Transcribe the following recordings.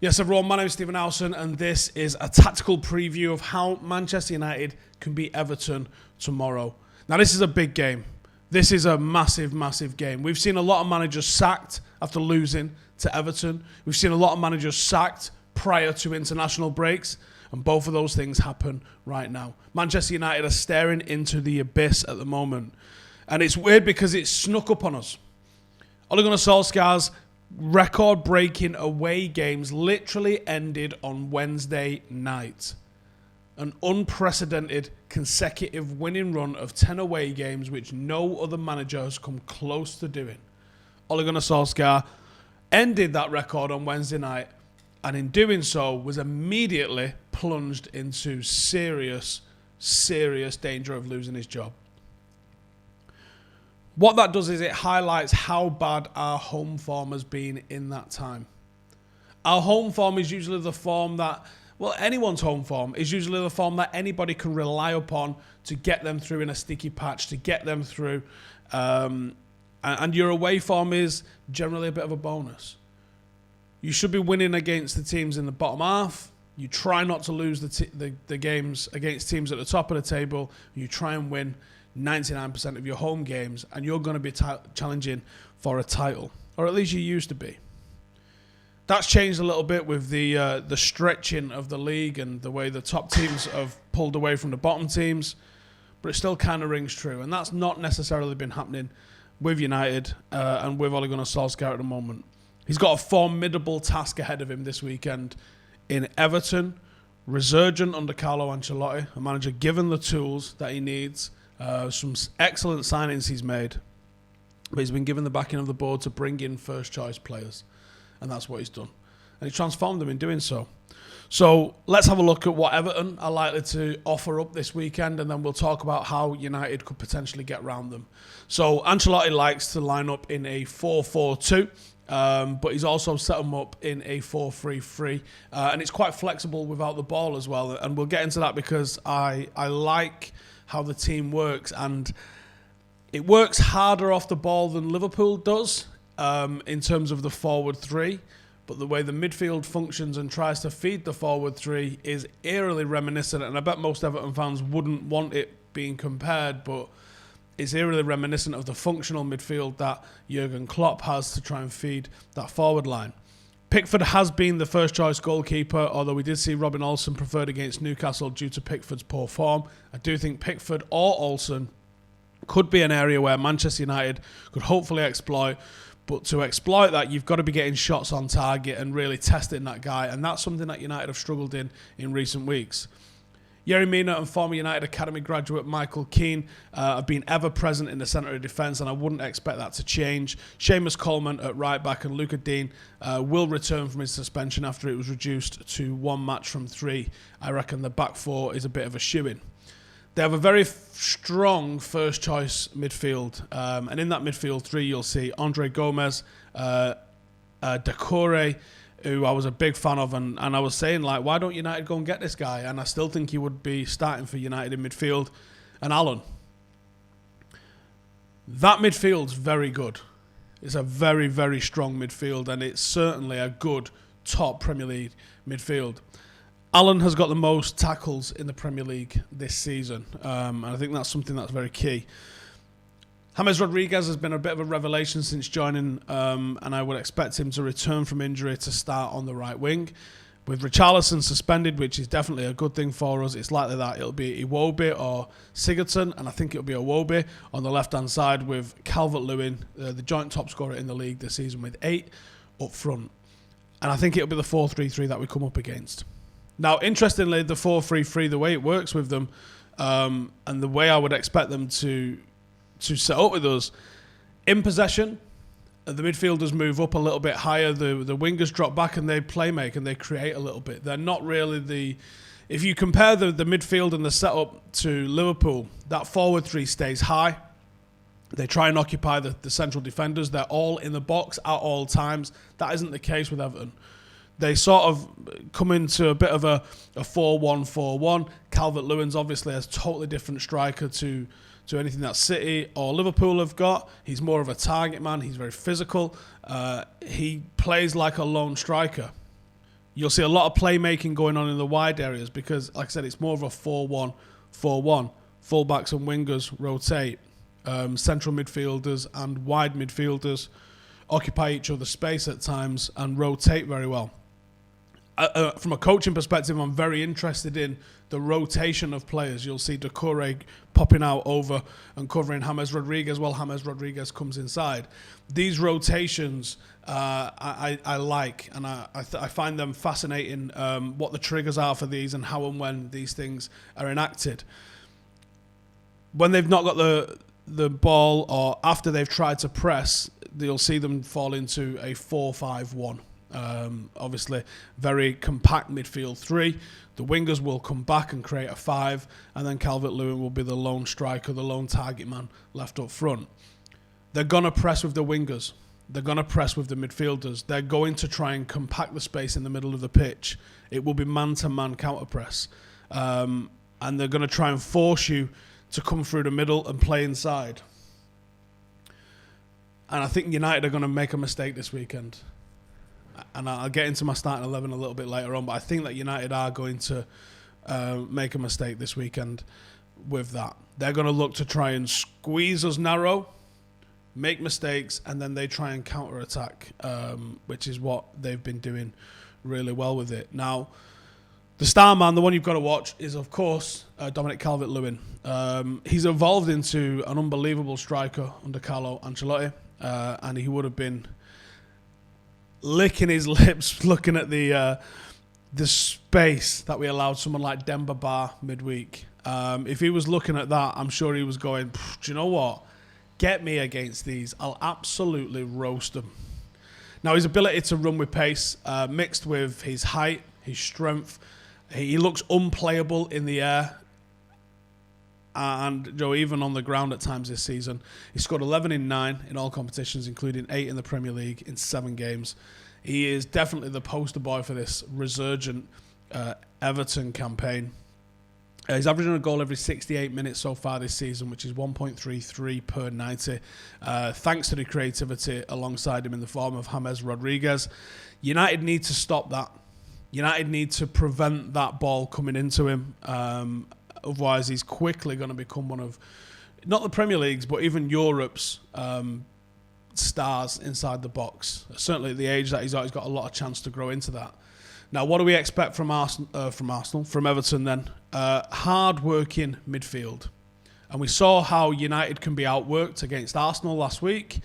Yes, everyone, my name is Stephen Howson, and this is a tactical preview of how Manchester United can beat Everton tomorrow. Now, this is a big game. This is a massive, massive game. We've seen a lot of managers sacked after losing to Everton. We've seen a lot of managers sacked prior to international breaks, and both of those things happen right now. Manchester United are staring into the abyss at the moment, and it's weird because it's snuck up on us. Ole Gunnar Solskjaer's record-breaking away games literally ended on Wednesday night. An unprecedented consecutive winning run of 10 away games which no other manager has come close to doing. Ole Gunnar Solskjaer ended that record on Wednesday night, and in doing so was immediately plunged into serious, serious danger of losing his job. What that does is it highlights how bad our home form has been in that time. Our home form is usually the form that, well, anyone's home form is usually the form that anybody can rely upon to get them through in a sticky patch, to get them through. And your away form is generally a bit of a bonus. You should be winning against the teams in the bottom half. You try not to lose the games against teams at the top of the table. You try and win 99% of your home games, and you're going to be challenging for a title, or at least you used to be. That's changed a little bit with the stretching of the league and the way the top teams have pulled away from the bottom teams, but it still kind of rings true, and that's not necessarily been happening with United and with Ole Gunnar Solskjaer at the moment. He's got a formidable task ahead of him this weekend in Everton, resurgent under Carlo Ancelotti, a manager given the tools that he needs. Some excellent signings he's made, but he's been given the backing of the board to bring in first-choice players, and that's what he's done. And he transformed them in doing so. So let's have a look at what Everton are likely to offer up this weekend, and then we'll talk about how United could potentially get round them. So Ancelotti likes to line up in a 4-4-2. But he's also set them up in a 4-3-3, and it's quite flexible without the ball as well. And we'll get into that because I like how the team works, and it works harder off the ball than Liverpool does in terms of the forward three. But the way the midfield functions and tries to feed the forward three is eerily reminiscent, and I bet most Everton fans wouldn't want it being compared, but it's eerily reminiscent of the functional midfield that Jurgen Klopp has to try and feed that forward line. Pickford has been the first-choice goalkeeper, although we did see Robin Olsen preferred against Newcastle due to Pickford's poor form. I do think Pickford or Olsen could be an area where Manchester United could hopefully exploit, but to exploit that, you've got to be getting shots on target and really testing that guy, and that's something that United have struggled in recent weeks. Yerry Mina and former United Academy graduate Michael Keane have been ever present in the centre of defence, and I wouldn't expect that to change. Seamus Coleman at right back and Luca Dean will return from his suspension after it was reduced to one match from 3. I reckon the back four is a bit of a shoo-in. They have a very strong first-choice midfield, and in that midfield 3 you'll see Andre Gomez, Decore, who I was a big fan of, and I was saying, like, why don't United go and get this guy? And I still think he would be starting for United in midfield. And Alan. That midfield's very good. It's a very, very strong midfield, and it's certainly a good top Premier League midfield. Alan has got the most tackles in the Premier League this season, and I think that's something that's very key. James Rodriguez has been a bit of a revelation since joining, and I would expect him to return from injury to start on the right wing. With Richarlison suspended, which is definitely a good thing for us, it's likely that it'll be Iwobi or Sigurdsson, and I think it'll be Iwobi on the left-hand side with Calvert-Lewin, the joint top scorer in the league this season with 8 up front. And I think it'll be the 4-3-3 that we come up against. Now, interestingly, the 4-3-3, the way it works with them, and the way I would expect them to set up with us, in possession, the midfielders move up a little bit higher, the wingers drop back and they play make and they create a little bit. They're not really if you compare the midfield and the setup to Liverpool, that forward 3 stays high. They try and occupy the central defenders. They're all in the box at all times. That isn't the case with Everton. They sort of come into a bit of a 4-1-4-1. Calvert-Lewin's obviously a totally different striker to anything that City or Liverpool have got. He's more of a target man. He's very physical. He plays like a lone striker. You'll see a lot of playmaking going on in the wide areas because, like I said, it's more of a 4-1-4-1. Fullbacks and wingers rotate. Central midfielders and wide midfielders occupy each other's space at times and rotate very well. From a coaching perspective, I'm very interested in the rotation of players. You'll see Doucouré popping out over and covering James Rodriguez while James Rodriguez comes inside. These rotations I like, and I find them fascinating, what the triggers are for these and how and when these things are enacted. When they've not got the ball or after they've tried to press, you'll see them fall into a 4-5-1. Obviously, very compact midfield three. The wingers will come back and create a 5, and then Calvert-Lewin will be the lone striker, the lone target man left up front. They're going to press with the wingers. They're going to press with the midfielders. They're going to try and compact the space in the middle of the pitch. It will be man-to-man counter-press. And they're going to try and force you to come through the middle and play inside. And I think United are going to make a mistake this weekend. And I'll get into my starting 11 a little bit later on, but I think that United are going to make a mistake this weekend with that. They're going to look to try and squeeze us narrow, make mistakes, and then they try and counter-attack, which is what they've been doing really well with it. Now, the star man, the one you've got to watch, is, of course, Dominic Calvert-Lewin. He's evolved into an unbelievable striker under Carlo Ancelotti, and he would have been licking his lips looking at the space that we allowed someone like Demba Ba midweek. If he was looking at that, I'm sure he was going, do you know what? Get me against these. I'll absolutely roast them. Now, his ability to run with pace, mixed with his height, his strength, he looks unplayable in the air. And even on the ground at times this season. He scored 11 in 9 in all competitions, including 8 in the Premier League in 7 games. He is definitely the poster boy for this resurgent Everton campaign. He's averaging a goal every 68 minutes so far this season, which is 1.33 per 90, thanks to the creativity alongside him in the form of James Rodriguez. United need to stop that. United need to prevent that ball coming into him. Otherwise, he's quickly going to become one of, not the Premier League's, but even Europe's stars inside the box. Certainly at the age that he's at, he's got a lot of chance to grow into that. Now, what do we expect from Everton then? Hard-working midfield. And we saw how United can be outworked against Arsenal last week.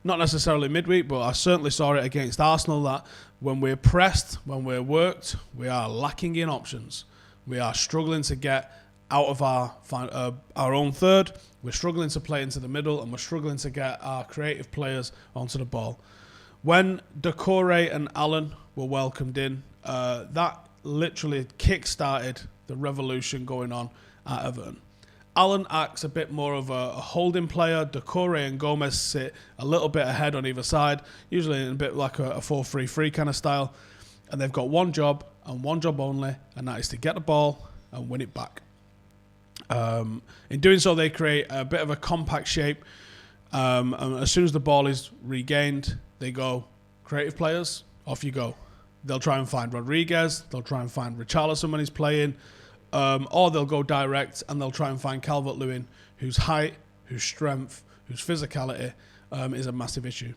Not necessarily midweek, but I certainly saw it against Arsenal that when we're pressed, when we're worked, we are lacking in options. We are struggling to get out of our own third. We're struggling to play into the middle, and we're struggling to get our creative players onto the ball. When Doucouré and Allen were welcomed in, that literally kick-started the revolution going on at Everton. Allen acts a bit more of a holding player. Doucouré and Gomez sit a little bit ahead on either side, usually in a bit like a 4-3-3 kind of style. And they've got one job and one job only, and that is to get the ball and win it back. In doing so, they create a bit of a compact shape. And as soon as the ball is regained, they go, creative players, off you go. They'll try and find Rodriguez. They'll try and find Richarlison when he's playing. Or they'll go direct and they'll try and find Calvert-Lewin, whose height, whose strength, whose physicality is a massive issue.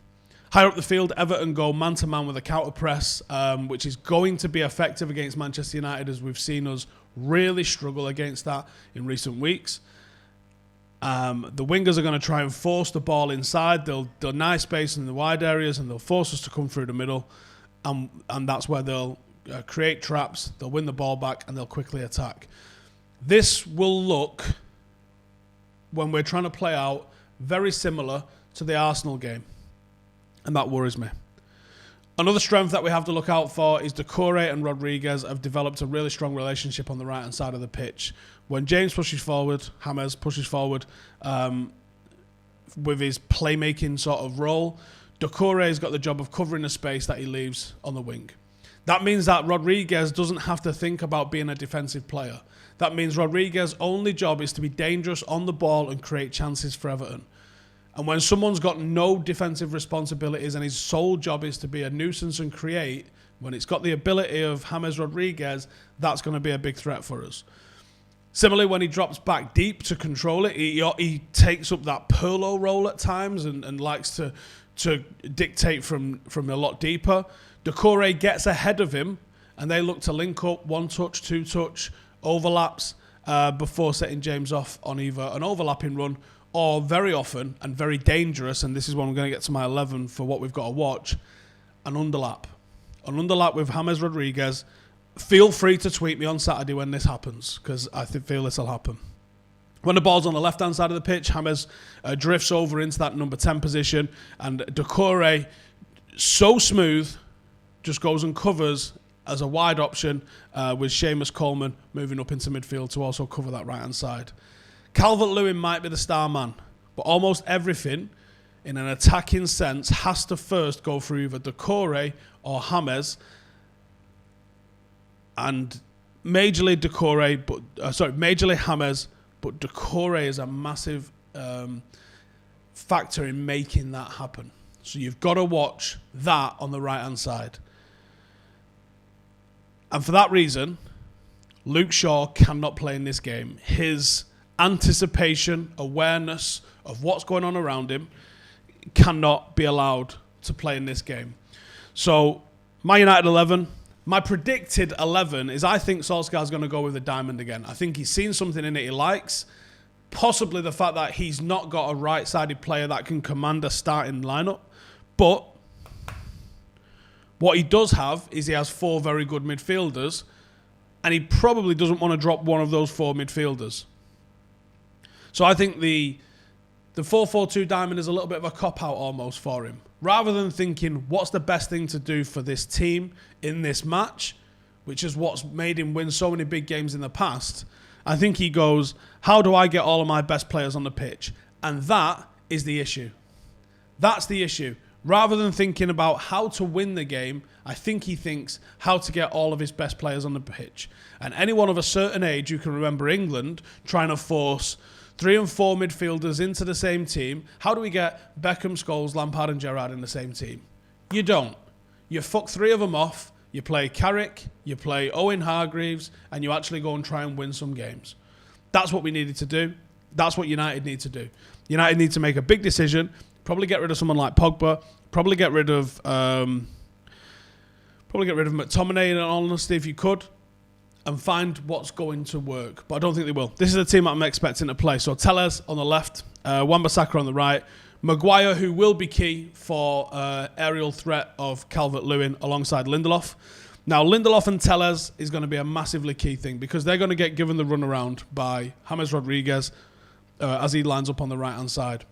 Higher up the field, Everton go man-to-man with a counter-press, which is going to be effective against Manchester United, as we've seen us really struggle against that in recent weeks. The wingers are going to try and force the ball inside. They'll deny space in the wide areas and they'll force us to come through the middle. And that's where they'll create traps, they'll win the ball back, and they'll quickly attack. This will look, when we're trying to play out, very similar to the Arsenal game. And that worries me. Another strength that we have to look out for is Doucouré and Rodriguez have developed a really strong relationship on the right-hand side of the pitch. When James pushes forward, James pushes forward with his playmaking sort of role, Doucouré's got the job of covering the space that he leaves on the wing. That means that Rodriguez doesn't have to think about being a defensive player. That means Rodriguez's only job is to be dangerous on the ball and create chances for Everton. And when someone's got no defensive responsibilities and his sole job is to be a nuisance and create, When it's got the ability of James Rodriguez, that's going to be a big threat for us. Similarly, when he drops back deep to control it, he takes up that Pirlo role at times and likes to dictate from a lot deeper. Doucouré gets ahead of him, and they look to link up, one touch, two touch, overlaps, before setting James off on either an overlapping run or very often, and very dangerous, and this is when I'm going to get to my 11 for what we've got to watch, an underlap. An underlap with James Rodriguez. Feel free to tweet me on Saturday when this happens, because I feel this will happen. When the ball's on the left-hand side of the pitch, James drifts over into that number 10 position, and Doucouré, so smooth, just goes and covers as a wide option, with Seamus Coleman moving up into midfield to also cover that right-hand side. Calvert-Lewin might be the star man, but almost everything in an attacking sense has to first go through either Doucouré or James, and majorly James, but Doucouré is a massive factor in making that happen. So you've got to watch that on the right-hand side. And for that reason, Luke Shaw cannot play in this game. His anticipation, awareness of what's going on around him cannot be allowed to play in this game. So, my United 11, my predicted 11 is I think Solskjaer's going to go with the diamond again. I think he's seen something in it he likes. Possibly the fact that he's not got a right-sided player that can command a starting lineup. But what he does have is he has 4 very good midfielders, and he probably doesn't want to drop one of those 4 midfielders. So I think the 4-4-2 diamond is a little bit of a cop-out almost for him. Rather than thinking, what's the best thing to do for this team in this match, which is what's made him win so many big games in the past, I think he goes, how do I get all of my best players on the pitch? And that is the issue. That's the issue. Rather than thinking about how to win the game, I think he thinks how to get all of his best players on the pitch. And anyone of a certain age who can remember England trying to force 3 and 4 midfielders into the same team, how do we get Beckham, Scholes, Lampard and Gerrard in the same team? You don't. You fuck 3 of them off, you play Carrick, you play Owen Hargreaves, and you actually go and try and win some games. That's what we needed to do. That's what United need to do. United need to make a big decision, probably get rid of someone like Pogba, probably get rid of McTominay in all honesty if you could, and find what's going to work. But I don't think they will. This is the team that I'm expecting to play. So Telles on the left, Wan-Bissaka on the right, Maguire, who will be key for aerial threat of Calvert-Lewin alongside Lindelof. Now, Lindelof and Telles is going to be a massively key thing because they're going to get given the runaround by James Rodriguez as he lines up on the right-hand side.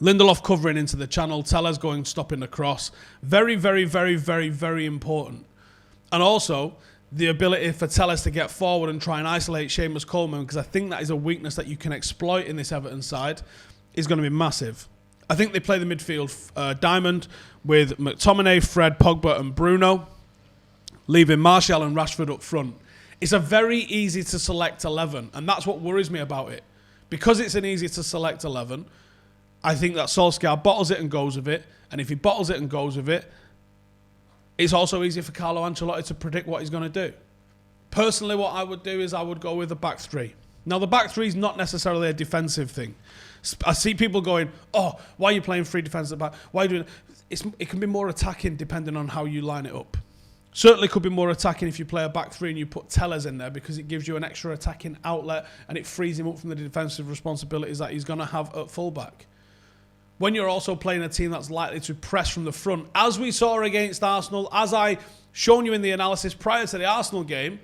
Lindelof covering into the channel, Telles going, stopping the cross. Very, very, very, very, very important. And also, the ability for Telles to get forward and try and isolate Seamus Coleman, because I think that is a weakness that you can exploit in this Everton side, is going to be massive. I think they play the midfield diamond with McTominay, Fred, Pogba and Bruno, leaving Martial and Rashford up front. It's a very easy to select 11, and that's what worries me about it. Because it's an easy to select 11, I think that Solskjaer bottles it and goes with it, and if he bottles it and goes with it, it's also easy for Carlo Ancelotti to predict what he's going to do. Personally, what I would do is I would go with the back 3. Now, the back 3 is not necessarily a defensive thing. I see people going, oh, why are you playing 3 defensive back? Why are you doing it? It can be more attacking depending on how you line it up. Certainly could be more attacking if you play a back 3 and you put Telles in there because it gives you an extra attacking outlet and it frees him up from the defensive responsibilities that he's going to have at fullback. When you're also playing a team that's likely to press from the front, as we saw against Arsenal, as I shown you in the analysis prior to the Arsenal game,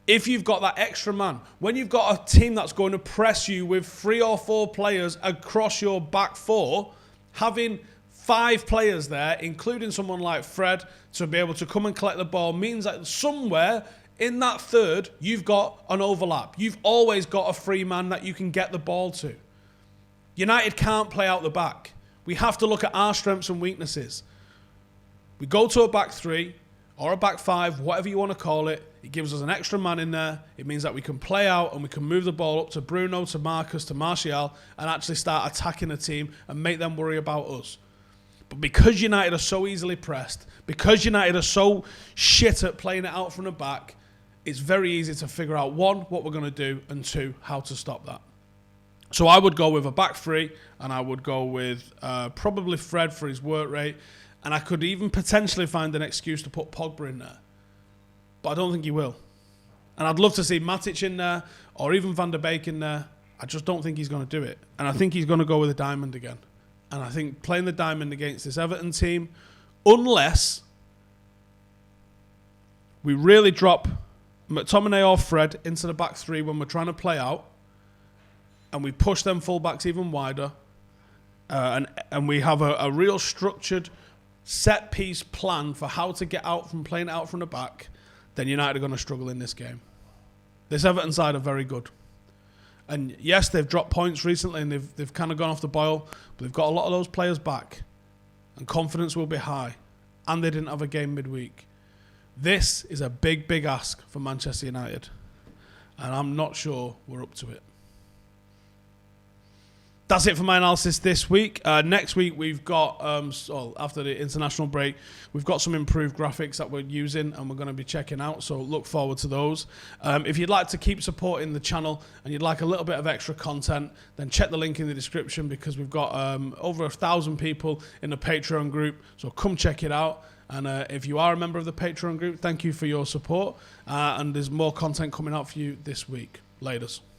if you've got that extra man, when you've got a team that's going to press you with 3 or 4 players across your back 4, having 5 players there, including someone like Fred, to be able to come and collect the ball means that somewhere in that third, you've got an overlap. You've always got a free man that you can get the ball to. United can't play out the back. We have to look at our strengths and weaknesses. We go to a back 3 or a back 5, whatever you want to call it. It gives us an extra man in there. It means that we can play out and we can move the ball up to Bruno, to Marcus, to Martial, and actually start attacking the team and make them worry about us. But because United are so easily pressed, because United are so shit at playing it out from the back, it's very easy to figure out, one, what we're going to do, and two, how to stop that. So I would go with a back three, and I would go with probably Fred for his work rate, and I could even potentially find an excuse to put Pogba in there. But I don't think he will. And I'd love to see Matic in there, or even Van der Beek in there. I just don't think he's going to do it. And I think he's going to go with a diamond again. And I think playing the diamond against this Everton team, unless we really drop McTominay or Fred into the back three when we're trying to play out, and we push them fullbacks even wider, and we have a real structured set-piece plan for how to get out from playing it out from the back, then United are going to struggle in this game. This Everton side are very good. And yes, they've dropped points recently and they've kind of gone off the boil, but they've got a lot of those players back. And confidence will be high. And they didn't have a game midweek. This is a big, big ask for Manchester United. And I'm not sure we're up to it. That's it for my analysis this week. Next week, we've got, after the international break, we've got some improved graphics that we're using and we're going to be checking out, so look forward to those. If you'd like to keep supporting the channel and you'd like a little bit of extra content, then check the link in the description because we've got over 1,000 people in the Patreon group, so come check it out. And if you are a member of the Patreon group, thank you for your support. And there's more content coming out for you this week. Laters.